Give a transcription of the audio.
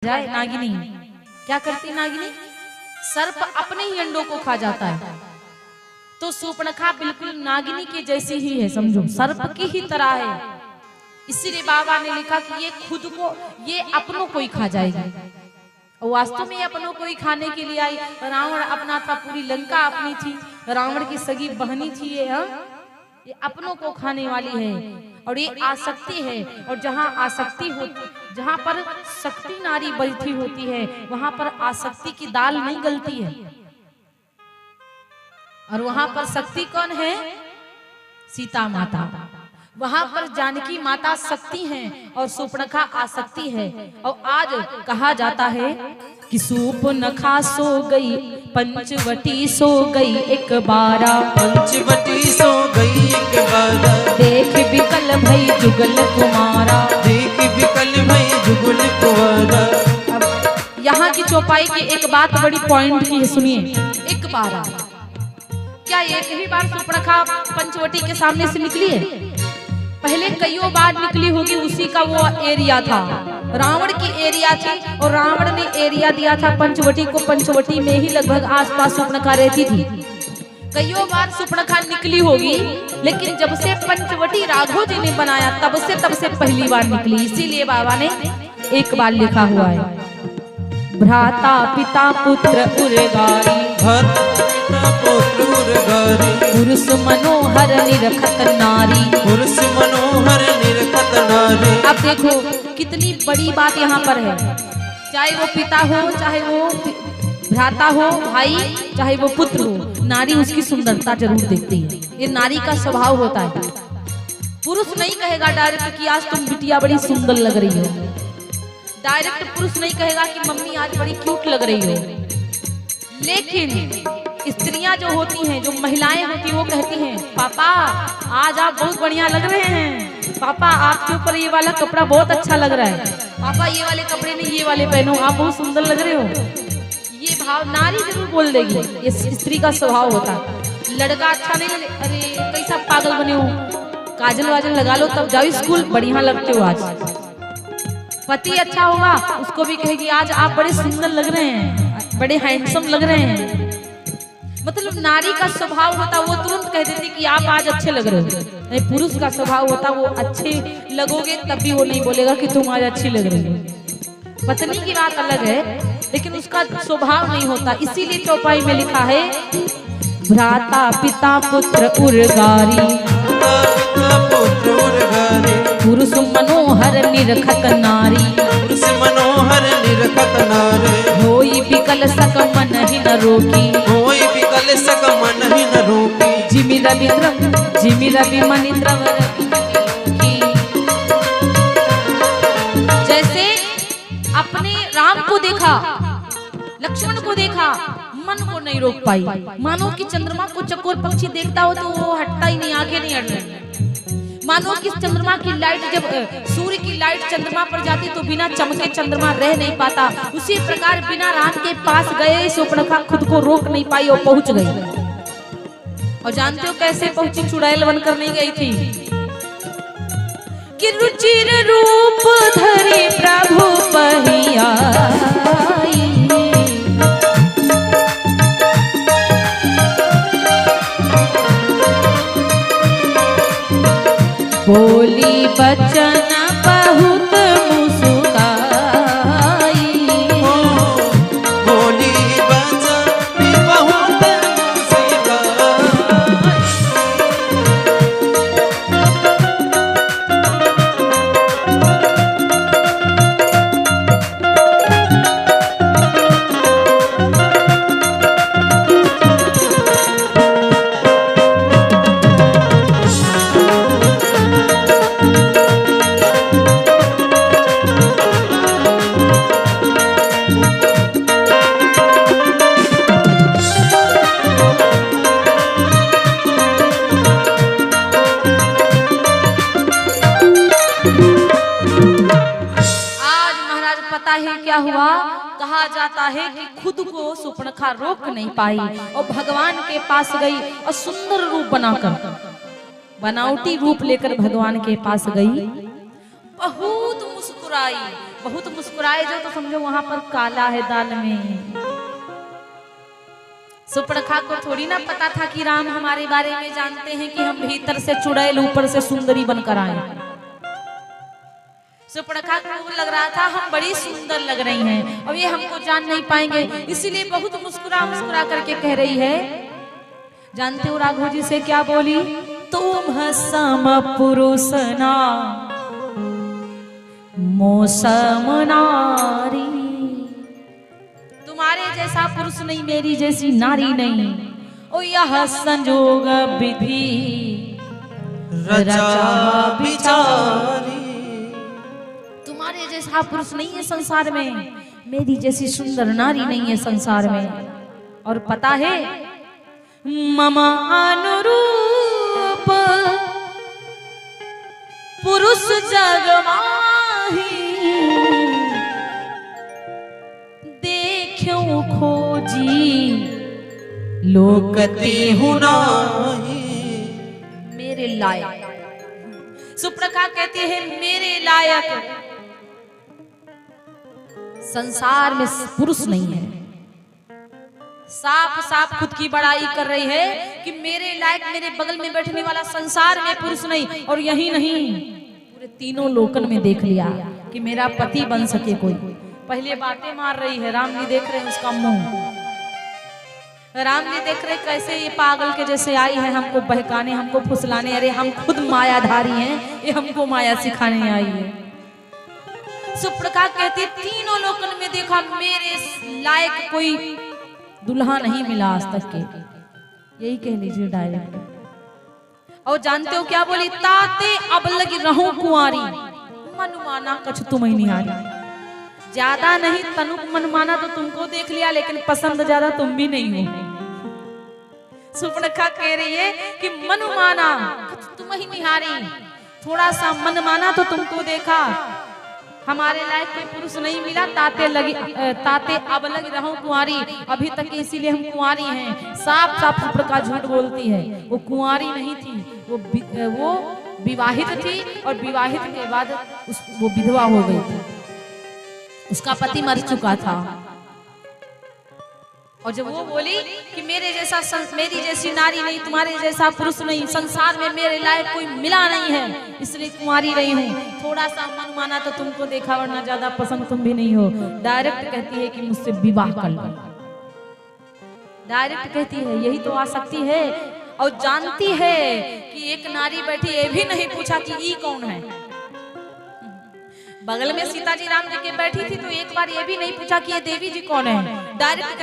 जाए नागिनी क्या करती नागिनी? सर्प अपने ही अंडों को खा जाता है। तो सूर्पणखा बिल्कुल नागिनी के जैसी ही है, समझो सर्प की ही तरह है। इसीलिए बाबा ने लिखा कि ये खुद को, ये अपनों को ही खा जाएगी। और वास्तव में अपनों को ही खाने के लिए आई। रावण अपना था, पूरी लंका अपनी थी, रावण की सगी बहनी थी ये अपनों को खाने वाली है। और ये आसक्ति है। और जहाँ आसक्ति होती, जहाँ पर शक्ति नारी बैठी होती है, वहां पर आसक्ति की दाल नहीं गलती है। और वहां पर शक्ति कौन है? सीता माता। वहां पर जानकी माता शक्ति हैं और सूर्पणखा आसक्ति है। और आज कहा जाता है कि सूर्पणखा सो गई, पंचवटी सो गई एक बारा, पंचवटी सो गई एक बारा। देख बिकल भई जुगल कुमारा, देख बिकल भई जुगल कुमारा। अब यहाँ की चौपाई की एक बात बड़ी पॉइंट की है, सुनिए। एक बारा क्या एक ही बार सूर्पणखा पंचवटी के सामने से निकली है? पहले कईयों बार निकली होगी। उसी का वो एरिया था, रावण की एरिया थी। और रावण ने एरिया दिया था पंचवटी को। पंचवटी में ही लगभग आसपास सूर्पणखा रहती थी। कईयों बार सूर्पणखा निकली होगी, लेकिन जब से पंचवटी राघव जी ने बनाया तब से पहली बार निकली। इसीलिए बाबा ने एक बार लिखा हुआ है, भ्राता पिता पुत्र उर्गारी, पुत्र उर्गारी। पुरुष मनोहर निरखत नारी, पुरुष मनोहर निरखत नारी। अब देखो कितनी बड़ी बात यहाँ पर है। चाहे वो पिता हो, चाहे वो भ्राता हो, भाई, चाहे वो पुत्र हो, नारी उसकी सुंदरता जरूर देखती है। ये नारी का स्वभाव होता है। पुरुष नहीं कहेगा डायरेक्ट कि आज तुम बिटिया बड़ी सुंदर लग रही हो। डायरेक्ट पुरुष नहीं कहेगा कि मम्मी आज बड़ी क्यूट लग रही हो। लेकिन स्त्रियां जो होती हैं, जो महिलाएं होती हैं, वो कहती हैं, पापा आज आप बहुत बढ़िया लग रहे हैं, पापा आपके ऊपर ये वाला कपड़ा बहुत अच्छा लग रहा है, पापा ये वाले कपड़े नहीं ये वाले पहनो, आप बहुत सुंदर लग रहे हो। ये भाव नारी जरूर बोल देगी। ये स्त्री का स्वभाव होता है। लड़का अच्छा नहीं लगे, अरे कैसा पागल बने हो, काजल वाजल लगा लो तब जाओ स्कूल, बढ़िया लगते हो आज। पति अच्छा होगा, उसको भी कहेगी आज आप बड़े सुंदर लग रहे हैं, बड़े हैंडसम लग रहे हैं। मतलब नारी का स्वभाव होता, वो तुरंत कह देती कि आप आज अच्छे लग रहे हो। नहीं, पुरुष का स्वभाव होता, वो अच्छे लगोगे तब भी वो नहीं बोलेगा कि तुम आज अच्छी लग रही हो। पत्नी की बात अलग है, लेकिन उसका स्वभाव नहीं होता। इसीलिए चौपाई में लिखा है, भ्राता पिता पुत्र उर्गारी, पुत्र उर्गारी। पुरुष मनोहर निरखत नारी, पुरुष मनोहर निरखत नारी। होई बिकल सक मन ही न रोकी, होई बिकल सक मन ही न रोकी। जिमि रवि मनि द्रवर की। जैसे अपने राम को देखा, लक्ष्मण को देखा, मन को नहीं रोक पाई। मानो कि चंद्रमा को चकोर पक्षी देखता हो तो वो हटता ही नहीं, आगे नहीं हट रही। मानो कि चंद्रमा की लाइट, जब सूर्य की लाइट चंद्रमा पर जाती तो बिना चमके चंद्रमा रह नहीं पाता। उसी प्रकार बिना राम के पास गए सूर्पणखा खुद को रोक नहीं पाई और पहुंच गई। और जानते हो कैसे पहुंची? चुड़ैल बनकर नहीं गई थी कि रुचिर रूप धरे प्रभु पहिया, बोली बचन बहुत मुस्काई, बोली बचन बहुत मुस्काई। क्या हुआ? कहा जाता है कि खुद को सूर्पणखा रोक नहीं पाई और भगवान के पास गई और सुंदर रूप बनाकर, बनावटी रूप लेकर भगवान के पास गई। बहुत मुस्कुराई बहुत मुस्कुराए जो तो समझो वहां पर काला है दाल में। सुपर्णखा को थोड़ी ना पता था कि राम हमारे बारे में जानते हैं कि हम भीतर से चुड़ैल ऊपर से सुंदरी बनकर आए। सुपर्णखा को लग रहा था हम बड़ी सुंदर लग रही हैं और ये हमको जान नहीं पाएंगे, इसीलिए बहुत मुस्कुरा मुस्कुरा करके कह रही है। जानते हो राघव जी से क्या बोली? तुम सम पुरुष ना मौसम नारी, तुम्हारे जैसा पुरुष नहीं, मेरी जैसी नारी नहीं, ओ यह संजोग विधि रचा बिचारी। तुम्हारे जैसा पुरुष नहीं है संसार में, मेरी जैसी सुंदर नारी नहीं है संसार में। और पता है मम अनुरूप पुरुष जग माही, देखूं खोजी लोकती हूं नाही, मेरे लायक। सुपर्णखा कहती है मेरे लायक संसार में पुरुष नहीं है। साफ साफ खुद की बड़ाई कर रही है कि मेरे लायक मेरे बगल में बैठने वाला संसार में पुरुष नहीं। और यही नहीं, पूरे तीनों लोकन में देख लिया कि मेरा पति बन सके कोई। पहले बातें मार रही है, राम जी देख रहे हैं उसका मुंह, राम जी देख रहे कैसे ये पागल के जैसे आई है हमको बहकाने, हमको फुसलाने। अरे हम खुद मायाधारी हैं, ये हमको माया सिखाने आई है। सुपर्णखा कहती तीनों लोकन में देखा मेरे लायक कोई दुल्हा नहीं मिला आज तक के, यही कह लीजिए डायरेक्ट। और जानते हो क्या बोली? ताते अब लगी रहूं कुंवारी, मनमाना कछ तुम ही नहीं आ रही। ज्यादा नहीं तनु मनमाना तो तुमको देख लिया, लेकिन पसंद ज्यादा तुम भी नहीं हो। सुपर्णखा कह रही है कि मनमाना तुम ही निहारी, थोड़ा सा मनमाना तो तुमको देखा, हमारे लायक कोई पुरुष नहीं मिला। ताते अब लगी रहूं कुंवारी, अभी तक इसीलिए हम कुंवारी हैं। साफ साफ सुपर्णखा झूठ बोलती है, वो कुंवारी नहीं थी, वो विवाहित थी और विवाहित के बाद वो विधवा हो गई थी, उसका पति मर चुका था। और जब वो बोली कि मेरी जैसी नारी नहीं, तुम्हारे जैसा पुरुष नहीं, संसार में मेरे लायक कोई मिला नहीं है, इसलिए कुंवारी रही हूँ। थोड़ा सा मन माना तो तुमको देखा, वरना ज्यादा पसंद तुम भी नहीं हो। डायरेक्ट कहती है कि मुझसे विवाह कर लो, डायरेक्ट कहती है। यही तो आसक्ति है। और जानती है कि एक नारी बैठी, ये भी नहीं पूछा कि ये कौन है। बगल में सीता जी राम जी के बैठी थी तो एक बार ये भी नहीं पूछा कि ये देवी जी कौन है। डायरेक्ट